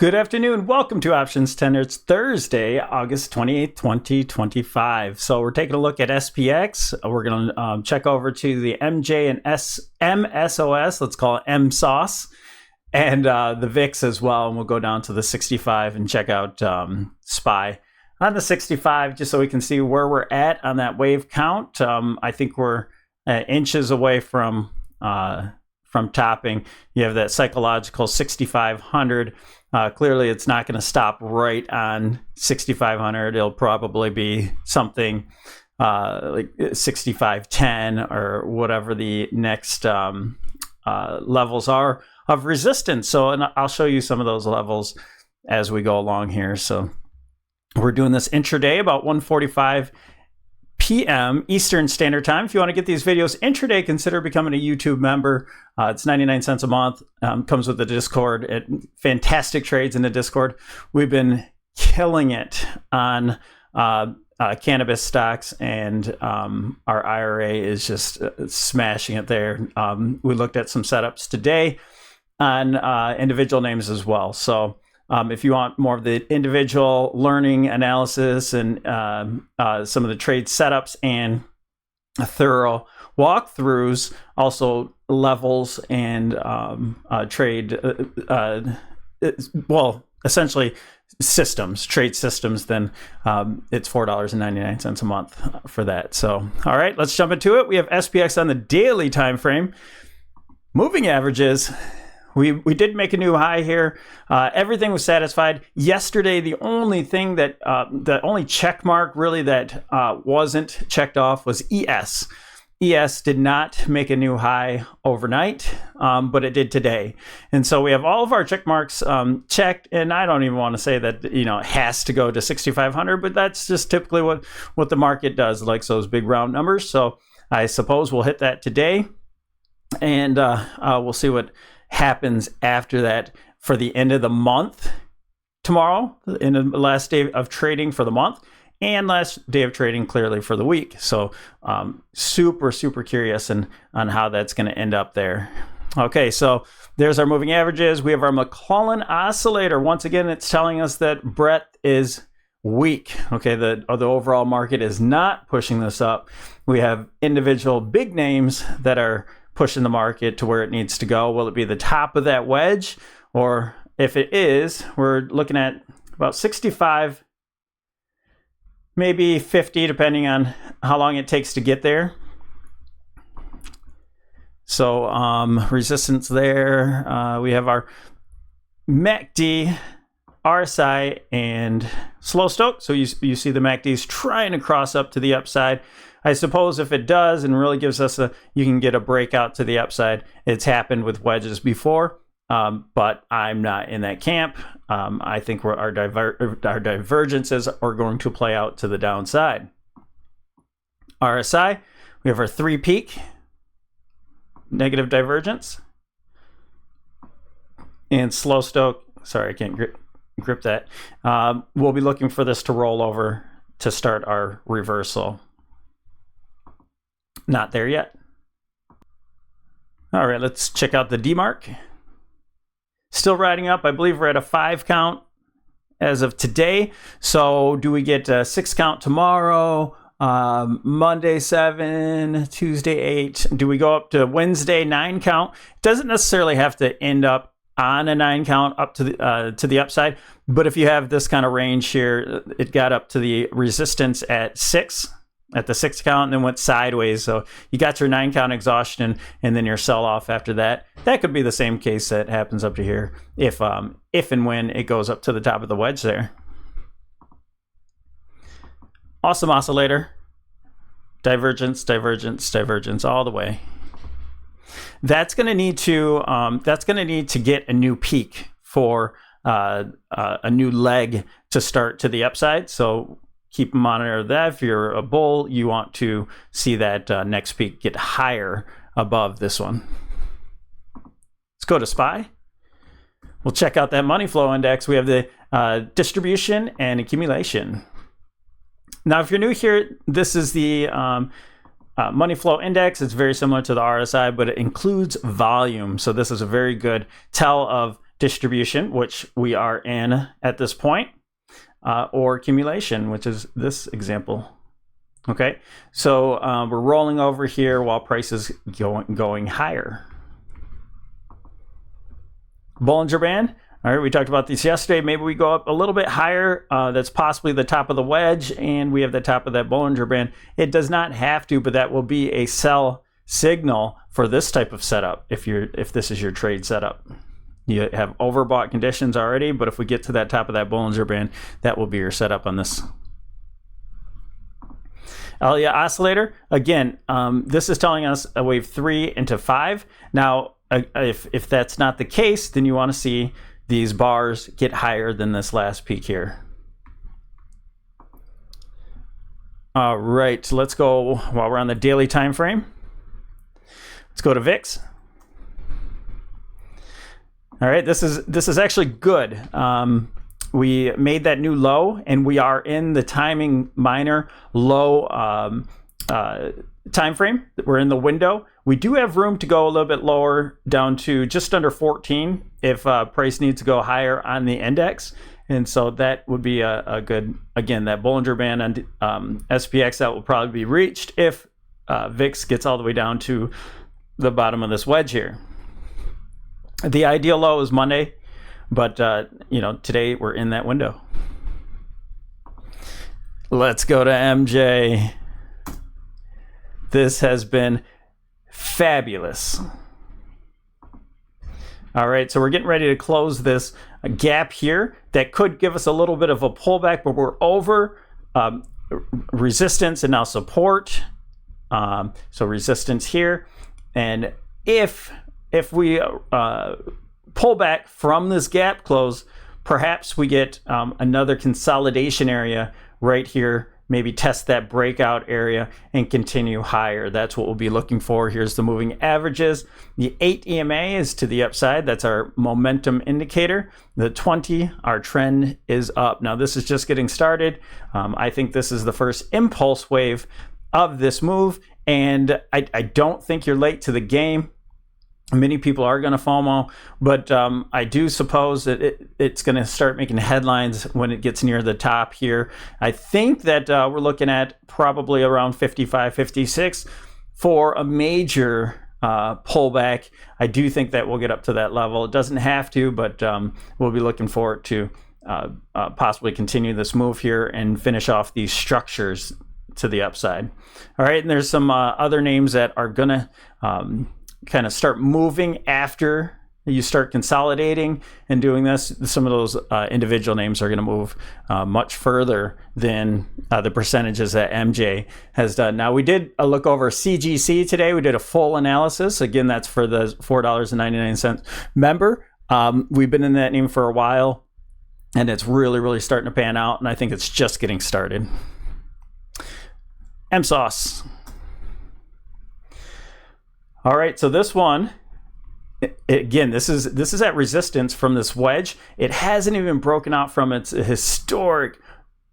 Good afternoon. Welcome to Options Tender. It's Thursday, August 28th, 2025. So we're taking a look at SPX. We're going to check over to the MJ and MSOS. Let's call it MSOS. And the VIX as well. And we'll go down to the 65 and check out SPY. On the 65, just so we can see where we're at on that wave count. I think we're inches away from topping. You have that psychological 6,500. Clearly, it's not going to stop right on 6,500. It'll probably be something like 6,510 or whatever the next levels are of resistance. So, and I'll show you some of those levels as we go along here. So, we're doing this intraday about 1:45 p.m. Eastern Standard Time. If you want to get these videos intraday, consider becoming a YouTube member. It's 99 cents a month. Comes with the Discord. Fantastic trades in the Discord. We've been killing it on cannabis stocks, and our IRA is just smashing it there. We looked at some setups today on individual names as well. So if you want more of the individual learning analysis and some of the trade setups and thorough walkthroughs, also levels and trade, essentially systems, trade systems, then it's $4.99 a month for that. So, all right, let's jump into it. We have SPX on the daily time frame. Moving averages. We did make a new high here. Everything was satisfied. Yesterday, the only thing that, the only check mark really that wasn't checked off was ES. ES did not make a new high overnight, but it did today. And so we have all of our check marks checked. And I don't even want to say that, it has to go to 6,500, but that's just typically what the market does, likes those big round numbers. So I suppose we'll hit that today. And we'll see what happens after that for the end of the month tomorrow, in the last day of trading for the month, and last day of trading clearly for the week. So super curious on how that's going to end up there. Okay, so there's our moving averages. We have our McClellan oscillator. Once again, it's telling us that breadth is weak. Okay, the overall market is not pushing this up. We have individual big names that are pushing the market to where it needs to go. Will it be the top of that wedge? Or if it is, we're looking at about 65, maybe 50, depending on how long it takes to get there. So resistance there. We have our MACD, RSI, and slow stoke. So you see the MACD's trying to cross up to the upside. I suppose if it does and really gives us you can get a breakout to the upside. It's happened with wedges before, but I'm not in that camp. I think our divergences are going to play out to the downside. RSI, we have our 3 peak, negative divergence, and slow stoke. Sorry, I can't grip that. We'll be looking for this to roll over to start our reversal. Not there yet. All right, let's check out the DMARC. Still riding up. I believe we're at a 5 count as of today. So do we get a 6 count tomorrow? Monday 7, Tuesday 8. Do we go up to Wednesday 9 count? It doesn't necessarily have to end up on a 9 count up to the upside. But if you have this kind of range here, it got up to the resistance at 6. At the 6 count, and then went sideways. So you got your 9 count exhaustion and then your sell off after that. That could be the same case that happens up to here if and when it goes up to the top of the wedge there. Awesome oscillator. Divergence all the way. That's going to need to get a new peak for a new leg to start to the upside. So keep a monitor of that. If you're a bull, you want to see that next peak get higher above this one. Let's go to SPY. We'll check out that money flow index. We have the distribution and accumulation. Now, if you're new here, this is the money flow index. It's very similar to the RSI, but it includes volume. So this is a very good tell of distribution, which we are in at this point, or accumulation, which is this example. Okay, so we're rolling over here while prices going higher. Bollinger Band. All right, we talked about these yesterday. Maybe we go up a little bit higher. That's possibly the top of the wedge, and we have the top of that Bollinger Band. It does not have to, but that will be a sell signal for this type of setup if this is your trade setup. You have overbought conditions already, but if we get to that top of that Bollinger Band, that will be your setup on this. Elliott oscillator, again, this is telling us a wave 3 into 5. Now, if that's not the case, then you want to see these bars get higher than this last peak here. All right, so let's go while we're on the daily time frame. Let's go to VIX. All right, this is actually good. We made that new low, and we are in the timing minor low time frame. We're in the window. We do have room to go a little bit lower, down to just under 14 if price needs to go higher on the index. And so that would be a good, again, that Bollinger Band on SPX, that will probably be reached if VIX gets all the way down to the bottom of this wedge here. The ideal low is Monday, but today we're in that window. Let's go to MJ. This has been fabulous. All right, so we're getting ready to close this gap here. That could give us a little bit of a pullback, but we're over resistance and now support. So resistance here, and if we pull back from this gap close, perhaps we get another consolidation area right here, maybe test that breakout area and continue higher. That's what we'll be looking for. Here's the moving averages. The 8 EMA is to the upside. That's our momentum indicator. The 20, our trend is up. Now this is just getting started. I think this is the first impulse wave of this move, and I don't think you're late to the game. Many people are going to FOMO, but I do suppose that it's going to start making headlines when it gets near the top here. I think that we're looking at probably around 55, 56 for a major pullback. I do think that we'll get up to that level. It doesn't have to, but we'll be looking forward to possibly continue this move here and finish off these structures to the upside. All right, and there's some other names that are going to kind of start moving after you start consolidating and doing this. Some of those individual names are going to move much further than the percentages that MJ has done. Now, we did a look over CGC today. We did a full analysis. Again, that's for the $4.99 member. We've been in that name for a while, and it's really, really starting to pan out, and I think it's just getting started. MSauce. All right, so this one, again, this is at resistance from this wedge. It hasn't even broken out from its historic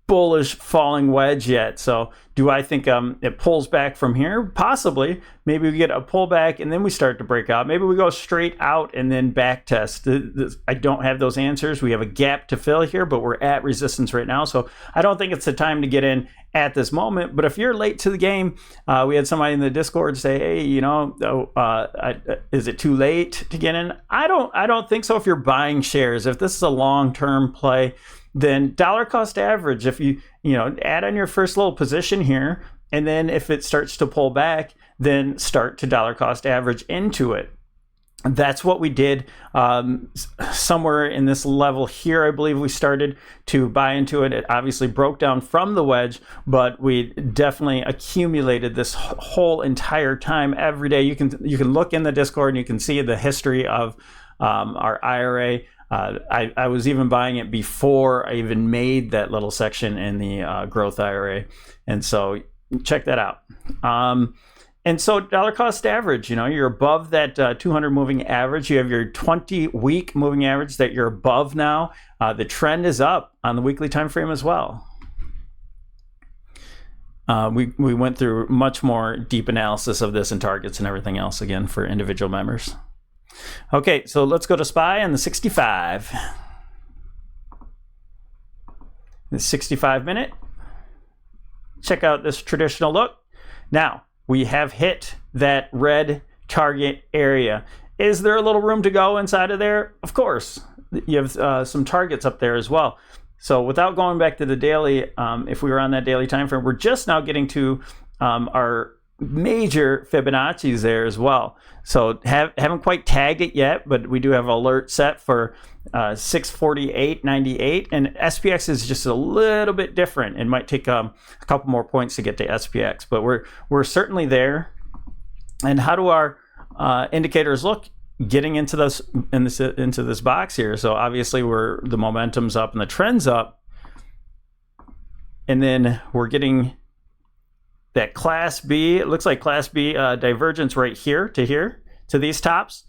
bullish falling wedge yet. So do I think it pulls back from here? Possibly. Maybe we get a pullback and then we start to break out. Maybe we go straight out and then back test. I don't have those answers. We have a gap to fill here, but we're at resistance right now. So I don't think it's the time to get in at this moment. But if you're late to the game, we had somebody in the Discord say, hey, is it too late to get in? I don't think so if you're buying shares. If this is a long-term play, then dollar cost average, if you add on your first little position here, and then if it starts to pull back, then start to dollar cost average into it. That's what we did somewhere in this level here. I believe we started to buy into it. It obviously broke down from the wedge, but we definitely accumulated this whole entire time every day. You can look in the Discord and you can see the history of our IRA. I was even buying it before I even made that little section in the growth IRA. And so check that out. And so dollar cost average, you're above that 200 moving average. You have your 20-week moving average that you're above now. The trend is up on the weekly time frame as well. We went through much more deep analysis of this and targets and everything else again for individual members. Okay, so let's go to SPY on the 65. The 65 minute. Check out this traditional look. Now, we have hit that red target area. Is there a little room to go inside of there? Of course. You have some targets up there as well. So without going back to the daily, if we were on that daily time frame, we're just now getting to our major Fibonacci's there as well. So haven't quite tagged it yet, but we do have alert set for 648.98, and SPX is just a little bit different. It might take a couple more points to get to SPX, but we're certainly there. And how do our indicators look getting into this box here? So obviously the momentum's up and the trend's up, and then we're getting that Class B. It looks like Class B divergence right here to these tops,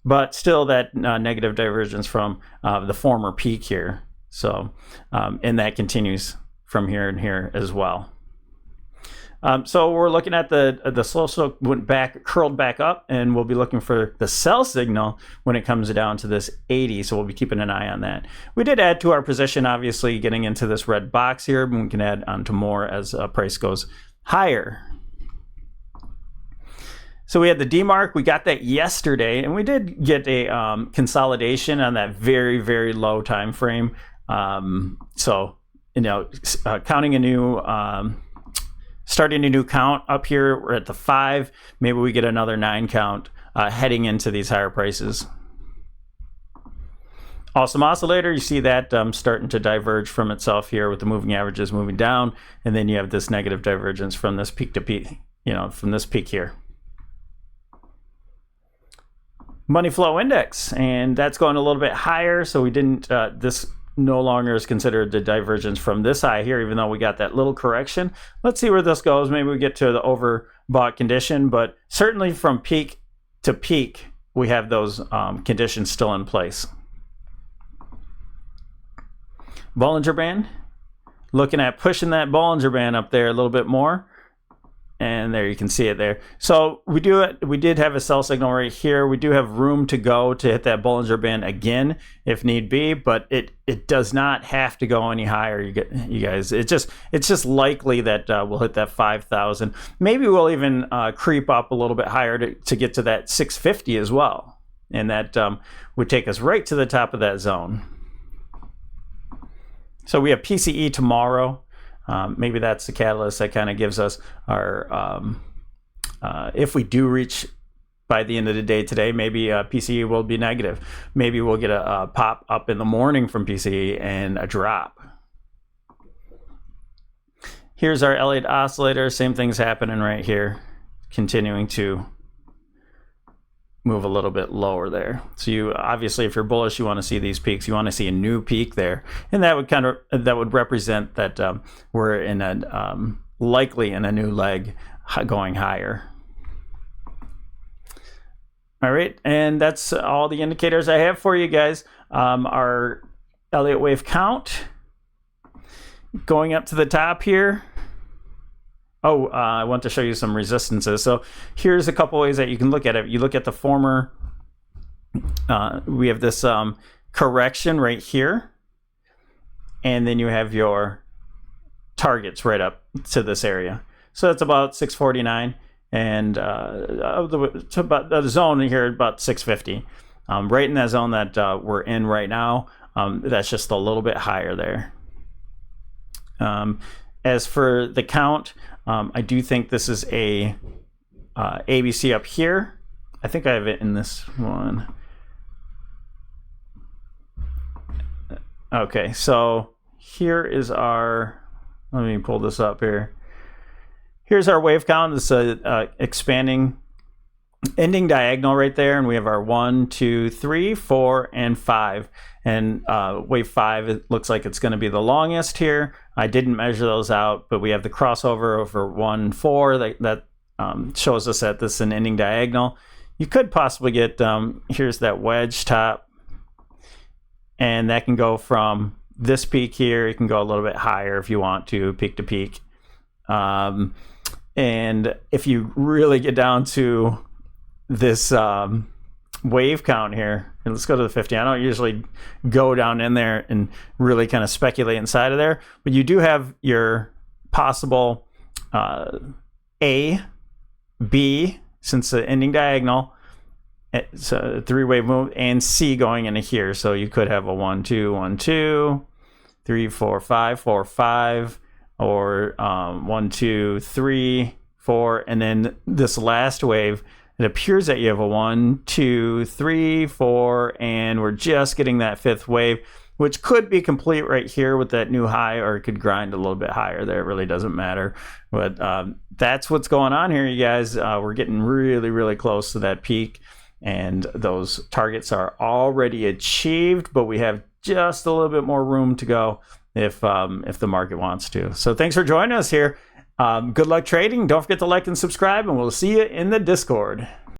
but still that negative divergence from the former peak here. So and that continues from here and here as well. So we're looking at the slow slope went back, curled back up, and we'll be looking for the sell signal when it comes down to this 80. So we'll be keeping an eye on that. We did add to our position, obviously, getting into this red box here, and we can add on to more as price goes higher. So we had the D-mark. We got that yesterday, and we did get a consolidation on that very, very low time frame. So, counting a new... starting a new count up here, we're at the 5. Maybe we get another 9 count heading into these higher prices. Awesome oscillator, you see that starting to diverge from itself here with the moving averages moving down, and then you have this negative divergence from this peak to peak, from this peak here. Money flow index, and that's going a little bit higher, so we didn't, this no longer is considered the divergence from this high here, even though we got that little correction. Let's see where this goes. Maybe we get to the overbought condition, but certainly from peak to peak, we have those conditions still in place. Bollinger Band, looking at pushing that Bollinger Band up there a little bit more. And there you can see it there. So we did have a sell signal right here. We do have room to go to hit that Bollinger Band again if need be, but it does not have to go any higher. You guys, it's just likely that we'll hit that 5,000. Maybe we'll even creep up a little bit higher to get to that 650 as well, and that would take us right to the top of that zone. So we have PCE tomorrow. Maybe that's the catalyst that kind of gives us our, if we do reach by the end of the day today, maybe PCE will be negative. Maybe we'll get a pop up in the morning from PCE and a drop. Here's our Elliott oscillator. Same thing's happening right here, continuing to move a little bit lower there. So you obviously, if you're bullish, you want to see these peaks. You want to see a new peak there, and that would represent that we're in a likely in a new leg going higher. All right, and that's all the indicators I have for you guys. Our Elliott wave count going up to the top here. Oh, I want to show you some resistances. So here's a couple ways that you can look at it. You look at the former, we have this correction right here, and then you have your targets right up to this area. So that's about 649, and the zone here about 650. Right in that zone that we're in right now, that's just a little bit higher there. As for the count, I do think this is a ABC up here. I think I have it in this one. Okay, so here is our, let me pull this up here. Here's our wave count. This is expanding ending diagonal right there, and we have our 1, 2, 3, 4, and 5. And wave 5, it looks like it's going to be the longest here. I didn't measure those out, but we have the crossover over 1, 4 that shows us that this is an ending diagonal. You could possibly get, here's that wedge top, and that can go from this peak here. You can go a little bit higher if you want to peak. And if you really get down to this wave count here. And let's go to the 50. I don't usually go down in there and really kind of speculate inside of there, but you do have your possible A, B, since the ending diagonal, it's a 3-wave move, and C going into here. So you could have a 1 2 1 2 3 4 5 4 5, or 1 2 3 4, and then this last wave, it appears that you have a 1 2 3 4, and we're just getting that 5th wave, which could be complete right here with that new high, or it could grind a little bit higher there. It really doesn't matter. But that's what's going on here, you guys. We're getting really, really close to that peak, and those targets are already achieved, but we have just a little bit more room to go if the market wants to. So thanks for joining us here. Good luck trading. Don't forget to like and subscribe, and we'll see you in the Discord.